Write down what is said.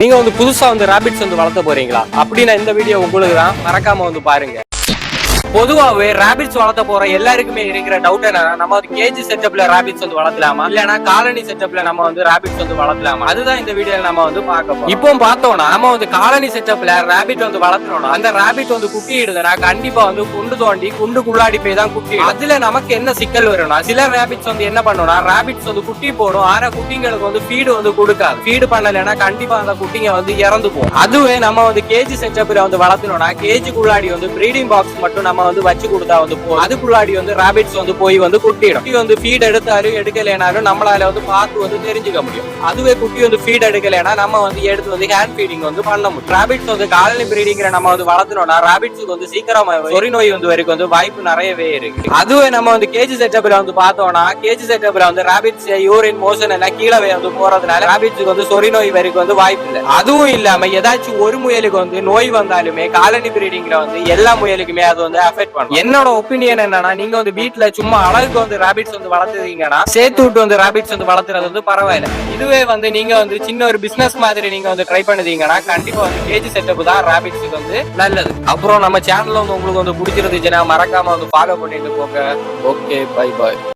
நீங்க வந்து புதுசா வந்து ராபிட்ஸ் வந்து வளர்த்த போறீங்களா அப்படின்னா இந்த வீடியோ உங்களுக்கு தான், மறக்காம வந்து பாருங்க. பொதுவாவே ராபிட்ஸ் வளர்த்த போற எல்லாருக்குமே இருக்கிற டவுட் என்னன்னா, நம்ம வந்து கேஜி செட்டப்ல ராபிட்ஸ் வந்து வளர்த்தலாமா இல்லனா காலனி செட்டப்ல நம்ம வந்து ராபிட்ஸ் வந்து வளர்த்தலாமா, அதுதான் இந்த வீடியோல நம்ம வந்து பார்க்க போறோம். இப்போ பார்த்தோம்னா நம்ம வந்து காலனி செட்டப்ல ராபிட் வந்து வளர்த்துறோம்னா அந்த ராபிட் வந்து குட்டி இடுதுன்னா கண்டிப்பா வந்து குண்டு தோண்டி குண்டுக்குள்ளாடி போய் தான் குட்டி. அதுல நமக்கு என்ன சிக்கல் வரும்னா, சில ராபிட்ஸ் வந்து என்ன பண்ணும்னா ராபிட்ஸ் வந்து குட்டி போடும், ஆனா குட்டிங்களுக்கு வந்து ஃபீடு வந்து கொடுக்காது. ஃபீடு பண்ணலைன்னா கண்டிப்பா அந்த குட்டிங்க வந்து இறந்து போகும். அதுவே நம்ம வந்து கேஜி செட்டப்ல வந்து வளர்த்துறோம்னா கேஜிக்குள்ளாடி வந்து ப்ரீடிங் பாக்ஸ் மட்டும் நம்ம வந்து வச்சு கொடுத்தா வந்து போதும். அதுக்குள்ளாடி வந்து ராபிட்ஸ் வந்து போய் வந்து குட்டிடும். குட்டி வந்து ஃபீட் எடுத்தாலும் எடுக்கலைனாலும் நம்மளால வந்து பார்த்து வந்து தெரிஞ்சுக்க முடியும். அதுவே குட்டி வந்து ஃபீட் எடுக்கலைன்னா நம்ம வந்து எடுத்து வந்து ஹேண்ட் ஃபீடிங் வந்து பண்ண முடியும். ராபிட்ஸ் வந்து காலனி பிரீடிங் நம்ம வந்து வளர்த்தணும்னா ராபிட்ஸுக்கு வந்து சீக்கிரமா சொறி நோய் வந்து வரைக்கும் வந்து வாய்ப்பு நிறையவே இருக்கு. அதுவே நம்ம வந்து கேஜி செட்டப்ல வந்து பார்த்தோம்னா கேஜி செட்டப்ல வந்து ராபிட்ஸ் யூரின் மோஷன் எல்லாம் கீழே வந்து போறதுனால ராபிட்ஸுக்கு வந்து சொறி நோய் வரைக்கும் வந்து வாய்ப்பு இல்லை. அதுவும் இல்லாம ஏதாச்சும் ஒரு முயலுக்கு வந்து நோய் வந்தாலுமே காலனி பிரீடிங்ல வந்து எல்லா முயலுக்குமே அது வந்து அஃபெக்ட் பண்ணும். என்னோட ஒப்பீனியன் என்னன்னா, நீங்க வந்து வீட்டுல சும்மா அழகுக்கு வந்து ராபிட்ஸ் வந்து வளர்த்துறீங்கன்னா சேர்த்து விட்டு வந்து ராபிட்ஸ் வந்து வளர்த்துறது வந்து பரவாயில்ல. இதுவே வந்து நீங்க வந்து சின்ன ஒரு பிசினஸ் மாதிரி நீங்க வந்து ட்ரை பண்ணுதீங்கன்னா கண்டிப்பா வந்து கேஜி செட்டப் தான் ராபிட்ஸுக்கு வந்து நல்லது. அப்புறம் நம்ம சேனல்ல வந்து உங்களுக்கு வந்து பிடிச்சிருந்துச்சுன்னா மறக்காம வந்து ஃபாலோ பண்ணிட்டு போங்க. Okay, bye bye.